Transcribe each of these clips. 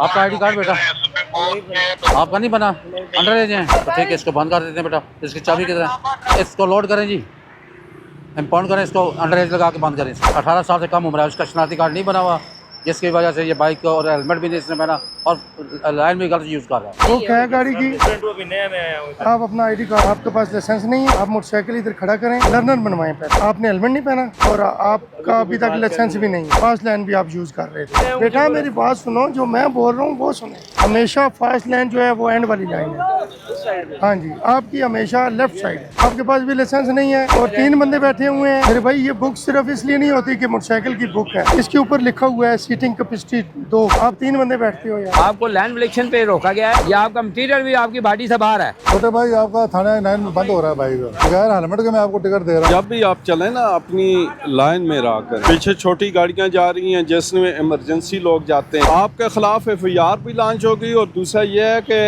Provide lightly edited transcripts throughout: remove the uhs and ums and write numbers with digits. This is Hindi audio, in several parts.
आपका आईडी कार्ड बेटा आपका नहीं बना, अंडर एज हैं तो ठीक है, इसको बंद कर देते हैं बेटा। इसकी चाबी किधर है? इसको लोड करें जी, इम्पाउंड करें इसको, अंडर एज लगा के बंद करें। 18 साल से कम उम्र है, उसका शनाख्ती कार्ड नहीं बना हुआ, जिसकी वजह से ये बाइक और हेलमेट भी नहीं इसने पहना और लाइन भी गलत यूज़ कर रहा है। वो क्या है गाड़ी की? आप अपना आईडी कार्ड, आपके पास लाइसेंस नहीं है, आप मोटरसाइकिल इधर खड़ा करें, लर्नर बनवाएं पहले। आपने हेलमेट नहीं पहना और आपका अभी तक लाइसेंस भी नहीं है, फास्ट लाइन भी आप यूज कर रहे थे। बेटा मेरी बात सुनो, जो मैं बोल रहा हूँ वो सुने। हमेशा फास्ट लाइन जो है वो एंड वाली लाइन है। हाँ जी, आपकी हमेशा लेफ्ट साइड है। आपके पास भी लाइसेंस नहीं है और 3 बंदे बैठे हुए हैं। मेरे भाई ये बुक सिर्फ इसलिए नहीं होती कि मोटरसाइकिल की बुक है, इसके ऊपर लिखा हुआ है सीटिंग कैपेसिटी 2। आप 3 बंदे बैठते हो यार। आपको लैंड विलेक्शन पे रोका गया है या आपका मटीरियल भी आपकी बॉडी से बाहर है? छोटे भाई आपका थाना 9 में बंद हो रहा है भाई, बगैर हेलमेट के मैं आपको टिकट दे रहा हूँ। जब भी आप चलें ना अपनी लाइन में रहा करें, पीछे छोटी गाड़ियां जा रही हैं जिसमें इमरजेंसी लोग जाते हैं, आपके खिलाफ FIR भी लॉन्च होगी और दूसरा यह है कि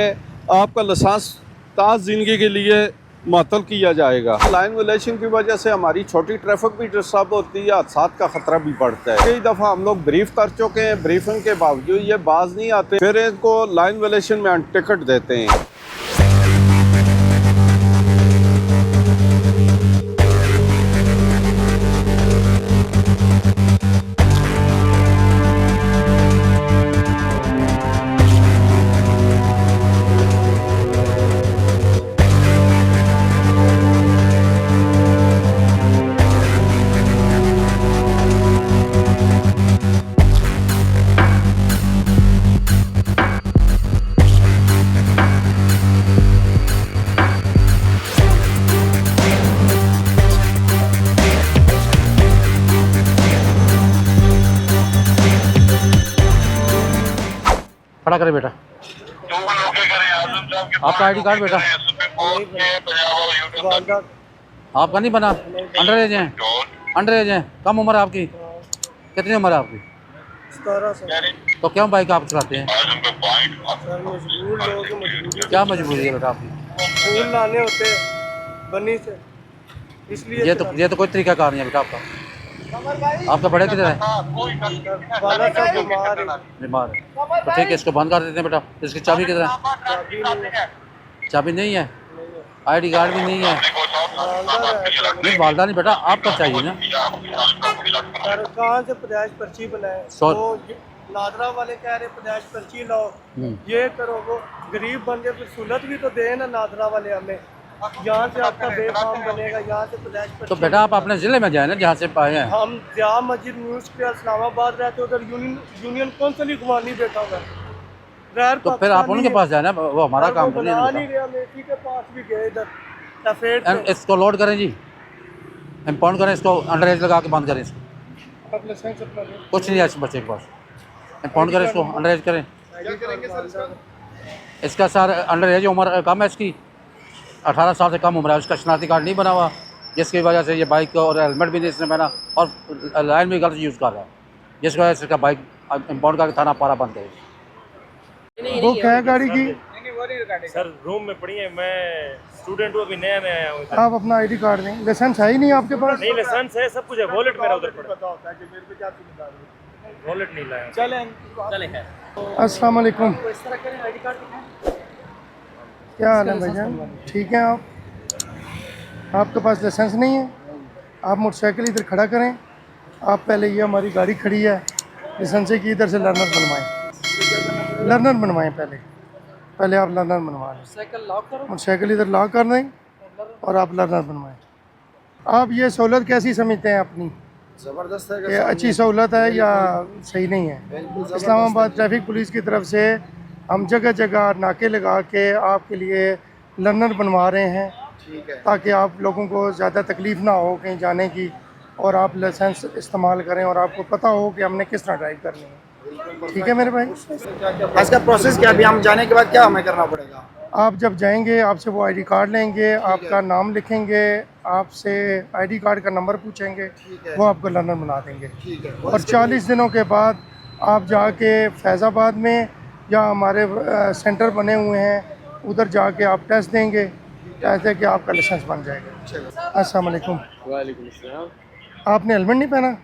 आपका लाइसेंस ताज़ जिंदगी के लिए मुअत्तल किया जाएगा। लाइन वायलेशन की वजह से हमारी छोटी ट्रैफिक भी डिस्टर्ब होती है, हादसा का खतरा भी बढ़ता है। कई दफ़ा हम लोग ब्रीफ कर चुके हैं, ब्रीफिंग के बावजूद ये बाज नहीं आते, फिर इनको लाइन वायलेशन में टिकट देते हैं। खड़ा करें बेटा, आपका आईडी कार्ड बेटा आपका नहीं बना, अंडर एज हैं, अंडर एज हैं, कम उम्र है आपकी। कितनी उम्र है आपकी? 17 साल। तो क्यों बाइक आप चलाते हैं? सर मजबूर लोगों की मजबूरी, क्या मजबूरी है बेटा आपकी? फूल लाने होते हैं बनी से, इसलिए ये तो कोई तरीका कार नहीं है बेटा आपका। आपका बड़े किधर है? वाला सब बीमार है। बीमार है तो ठीक है, इसको बंद कर देते हैं बेटा। इसकी चाबी किधर है? चाबी नहीं है, आईडी कार्ड भी नहीं है। नहीं वालदा नहीं बेटा, आपका चाहिए ना। सर कहाँ से पैदाइश पर्ची बनाए? सौ- तो नादरा वाले कह रहे पैदाइश पर्ची लाओ, ये करो, वो गरीब बंदे को सहूलत भी तो दे ना नादरा वाले हमें। यहाँ से आपका बेफाम बनेगा, यहाँ से पैदाइश पर्ची। तो बेटा आप अपने ज़िले में जाए ना जहाँ से पाए हैं। हम जाम मस्जिद न्यूज़ पे इस्लामाबाद रहते, उधर यूनियन कौंसिल घुमानी बैठा हुआ है। तो फिर आप उनके पास जाए ना, वो हमारा काम तो नहीं नहीं रहा। मेथी के पास भी गए इधर सफेद है। इसको लोड करें जी, इम्पाउंड करें इसको, अंडर एज लगा के बंद करें इसको। आप लाइसेंस अपना दें। कुछ नहीं है इस बच्चे के पास, इम्पाउंड करें इसको, अंडर एज करें। इसका सर अंडर एज उम्र कम है इसकी, 18 साल से कम उम्र है, उसका शनाख्ती कार्ड नहीं बना हुआ, जिसकी वजह से ये बाइक और हेलमेट भी नहीं इसने पहना और लाइन भी गलत यूज़ कर रहा है, जिस वजह से इसका बाइक इम्पाउंड करके थाना पारा बंद करे। वो क्या है गाड़ी की? सर रूम में पड़ी है, मैं स्टूडेंट हूँ, अभी नया नया आया हूँ। आप अपना आईडी कार्ड दें। लाइसेंस है ही नहीं आपके पास? नहीं लाइसेंस है, सब कुछ है, वॉलेट मेरा उधर पड़ा है, वॉलेट नहीं लाया। चले अस्सलाम वालेकुम। क्या हाल है भाईजान? ठीक है आप? आपके पास लाइसेंस नहीं है, आप मोटरसाइकिल इधर खड़ा करें। आप पहले ये हमारी गाड़ी खड़ी है, लाइसेंस की इधर से लर्नर बनवाएं, लर्नर बनवाएं पहले आप लर्नर बनवा लें। मोटरसाइकिल इधर लॉक कर दें और आप लर्नर बनवाएं। आप ये सहूलत कैसी समझते हैं अपनी? जबरदस्त है, ये अच्छी सहूलत है या सही नहीं है? इस्लामाबाद ट्रैफिक पुलिस की तरफ से हम जगह जगह नाके लगा के आपके लिए लर्नर बनवा रहे हैं, ताकि आप लोगों को ज़्यादा तकलीफ़ ना हो कहीं जाने की, और आप लाइसेंस इस्तेमाल करें और आपको पता हो कि हमने किस तरह ड्राइव करनी है। ठीक है मेरे भाई? इसका प्रोसेस क्या, अभी हम जाने के बाद क्या हमें करना पड़ेगा? आप जब जाएंगे आपसे वो आईडी कार्ड लेंगे, आपका नाम लिखेंगे, आपसे आईडी कार्ड का नंबर पूछेंगे, वो आपको लर्नर बना देंगे। और 40 दिनों के बाद आप जाके फैज़ाबाद में या हमारे सेंटर बने हुए हैं उधर जाके आप टेस्ट देंगे, टेस्ट दे के आपका लाइसेंस बन जाएगा। अस्सलाम वालेकुम। वालेकुम अस्सलाम। आपने हेलमेट नहीं पहना?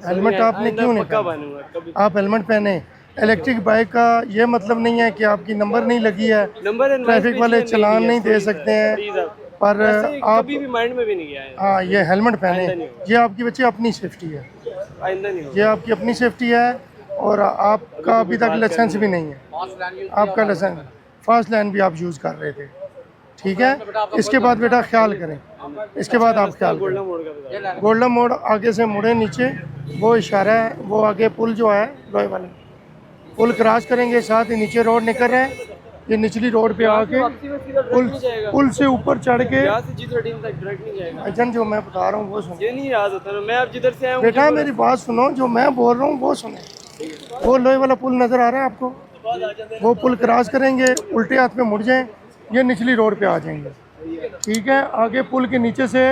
हेलमेट आपने क्यों नहीं पहना? आप हेलमेट पहने, इलेक्ट्रिक बाइक का ये मतलब नहीं है कि आपकी नंबर नहीं लगी है, ट्रैफिक वाले चलान नहीं दे सकते हैं, पर आप कभी भी माइंड में भी नहीं गया है। हाँ ये हेलमेट पहने, ये आपकी बच्चे अपनी सेफ्टी है, आइंदा नहीं होगा। ये आपकी अपनी सेफ्टी है। और आपका अभी तक लाइसेंस भी नहीं है, आपका लाइसेंस फास्ट लाइन भी आप यूज़ कर रहे थे, ठीक है। इसके बाद बेटा ख्याल करें, इसके बाद आप ख्याल करें। गोल्डन मोड़ आगे से मुड़े नीचे, वो इशारा है, वो आगे पुल जो है लोहे वाले पुल क्रॉस करेंगे, साथ ही नीचे रोड निकल रहे हैं, ये निचली रोड पे आके पुल से ऊपर चढ़ के अजन जो मैं बता रहा हूँ वो सुनो। ये नहीं याद होता ना, मैं अब जिधर से आया हूँ बेटा मेरी बात सुनो, जो मैं बोल रहा हूँ वो सुने। वो लोहे वाला पुल नज़र आ रहा है आपको, वो पुल क्रॉस करेंगे, उल्टे हाथ में मुड़ जाएं, ये निचली रोड पे आ जाएंगे, ठीक है। आगे पुल के नीचे से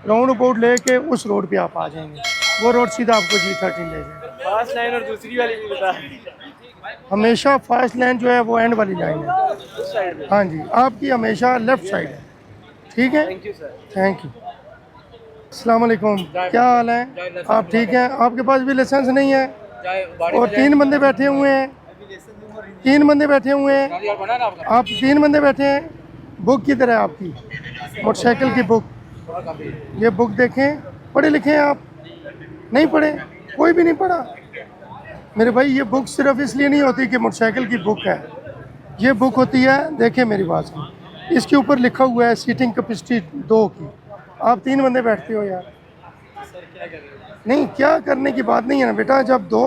राउंड अबाउट लेके उस रोड पे आप आ जाएंगे, वो रोड सीधा आपको G13 ले जाएगा। फास्ट लाइन और दूसरी वाली भी बता। हमेशा फास्ट लाइन जो है वो एंड वाली लाइन है, हाँ जी, आपकी हमेशा लेफ्ट साइड है, ठीक है। Thank you sir. Thank you. अस्सलाम वालेकुम, क्या हाल है? आप ठीक हैं? आपके पास भी लाइसेंस नहीं है और 3 बंदे बैठे हुए हैं, 3 बंदे बैठे हुए हैं, आप 3 बंदे बैठे हैं। बुक किधर है आपकी? मोटरसाइकिल की बुक, ये बुक देखें। पढ़े लिखे हैं आप? नहीं पढ़े? कोई भी नहीं पढ़ा? मेरे भाई ये बुक सिर्फ इसलिए नहीं होती कि मोटरसाइकिल की बुक है, ये बुक होती है, देखें मेरी बात सुन, इसके ऊपर लिखा हुआ है सीटिंग कैपेसिटी 2 की। आप 3 बंदे बैठते हो यार, नहीं क्या करने की बात नहीं है ना बेटा। जब 2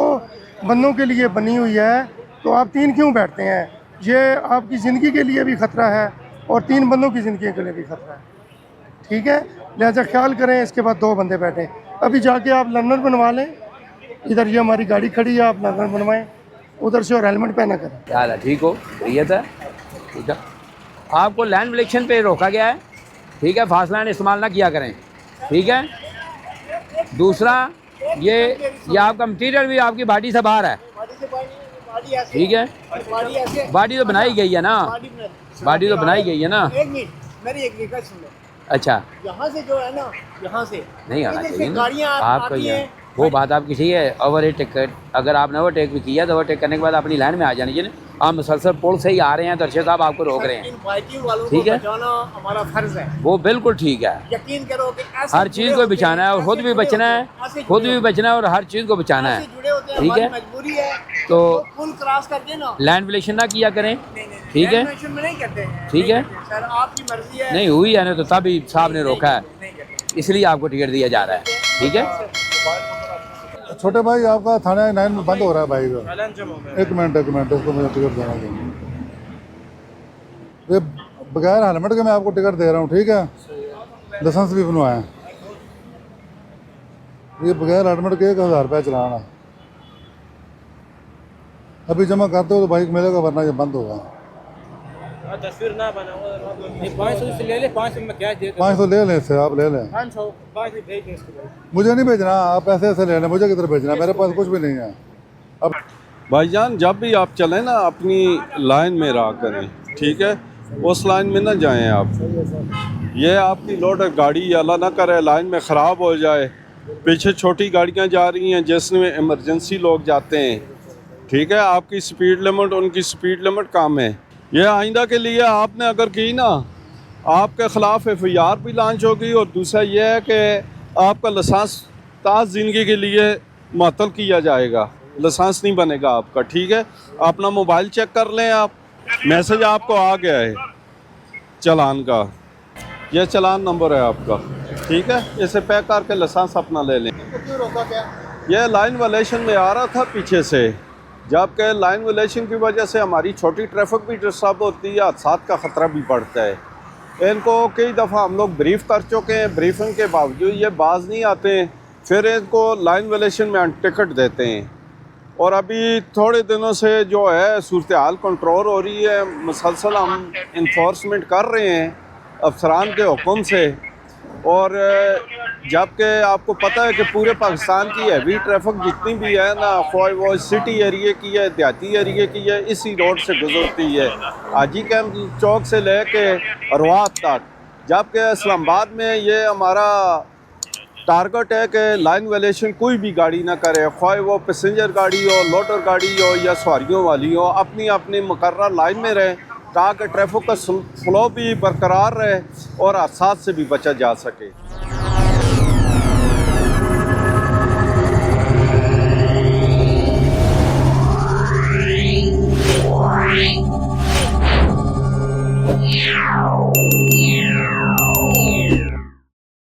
बंदों के लिए बनी हुई है तो आप 3 क्यों बैठते हैं? ये आपकी ज़िंदगी के लिए भी ख़तरा है और 3 बंदों की ज़िंदगी के लिए भी ख़तरा है, ठीक है। लिहाजा ख्याल करें, इसके बाद 2 बंदे बैठें। अभी जाके आप लर्नर बनवा लें, इधर ये हमारी गाड़ी खड़ी है, आप लर्नर बनवाएं उधर से, और हेलमेट पहना करें। क्या हाल है? ठीक हो? बढ़िया था, ठीक है। आपको लैंड विलेक्शन पे रोका गया है, ठीक है। फास्ट लाइन इस्तेमाल ना किया करें, ठीक है। दूसरा ये आपका मटीरियल भी आपकी बॉडी से बाहर है, ठीक है। बॉडी तो बनाई गई है ना, बॉडी तो बनाई गई है ना। एक मिनट, मेरी एक रिक्वेस्ट सुन लो। अच्छा, यहाँ से जो है ना, यहाँ से नहीं आना जैसे चाहिए ना गाड़ियाँ आपको, आती ये हैं, वो बात आपकी सही है। ओवरटेक अगर आपने ओवरटेक भी किया तो ओवरटेक करने के बाद अपनी लाइन में आ जानी चाहिए। आप मुसलसल पुल से ही आ रहे हैं तो अर्शद साहब आपको रोक रहे हैं, इन बाइकिंग वालों को ठीक है। बचाना हमारा फर्ज है, वो बिल्कुल ठीक है। यकीन करो कि ऐसे हर चीज़ जुड़े को होते बचाना है हैं, और खुद ऐसे भी जुड़े बचना होते है, हैं, ऐसे खुद जुड़े भी बचना है और हर चीज़ को बचाना ऐसे है, जुड़े होते हैं, ठीक हमारी है। मजबूरी है। तो पुल क्रॉस करके ना, लैंड विलेक्शन ना किया करें, ठीक है, लैंड में नहीं करते हैं, ठीक है। सर आपकी मर्जी है। नहीं हुई है ना तो तभी साहब ने रोका है, इसलिए आपको टिकट दिया जा रहा है, ठीक है। छोटे भाई आपका थाना 9 में बंद हो रहा है भाई का। एक मिनट इसको मुझे टिकट देना चाहिए। ये बगैर हेलमेट के मैं आपको टिकट दे रहा हूँ, ठीक है। लाइसेंस भी बनवाया, ये बगैर हेलमेट के 1000 रुपया चलाना। अभी जमा करते हो तो बाइक मिलेगा, वरना ये बंद होगा। तस्वीर ना बनाओ, 500 ले ले, 500 में क्या दे 500 ले लें इससे, आप ले लें। 500 भेज दें इसको। मुझे नहीं भेजना, आप ऐसे ले लें, मुझे किधर भेजना, मेरे पास कुछ भी नहीं है। अब भाईजान जब भी आप चलें ना अपनी लाइन में रहा करें, ठीक है। उस लाइन में ना जाएं आप। ये आपकी लोड गाड़ी अल्लाह ना करे लाइन में ख़राब हो जाए, पीछे छोटी गाड़ियां जा रही हैं जिसमें इमरजेंसी लोग जाते हैं, ठीक है। आपकी स्पीड लिमिट उनकी स्पीड लिमिट कम है। ये आइंदा के लिए आपने अगर की ना, आपके ख़िलाफ़ FIR भी लॉन्च होगी। और दूसरा ये है कि आपका लाइसेंस ताज़ ज़िंदगी के लिए मअतल किया जाएगा, लाइसेंस नहीं बनेगा आपका, ठीक है। अपना मोबाइल चेक कर लें आप, मैसेज आपको आ गया है चालान का, यह चालान नंबर है आपका, ठीक है। इसे पैक करके लाइसेंस अपना ले लें। यह लाइन वायलेशन में आ रहा था पीछे से, जबकि लाइन वायलेशन की वजह से हमारी छोटी ट्रैफिक भी डिस्टर्ब होती है, हादसात का ख़तरा भी बढ़ता है। इनको कई दफ़ा हम लोग ब्रीफ कर चुके हैं, ब्रीफिंग के बावजूद ये बाज नहीं आते हैं, फिर इनको लाइन वायलेशन में टिकट देते हैं। और अभी थोड़े दिनों से जो है सूरत हाल कंट्रोल हो रही है, मुसलसल हम इन्फोर्समेंट कर रहे हैं अफसरान के हुक्म से। और जबकि आपको पता है कि पूरे पाकिस्तान की हैवी ट्रैफिक जितनी भी है ना, वो सिटी एरिया की है, देहाती एरिया की है, इसी रोड से गुजरती है, हाजी कैंप चौक से लेके रवात तक। जबकि इस्लामाबाद में ये हमारा टारगेट है कि लाइन वायलेशन कोई भी गाड़ी ना करे, ख्वाह वो पैसेंजर गाड़ी हो, लोडर गाड़ी हो या सवारियों वाली हो, अपनी अपनी मुकर्रर लाइन में रहें ताकि ट्रैफिक का फ्लो भी बरकरार रहे और हादसा से भी बचा जा सके। Yeah.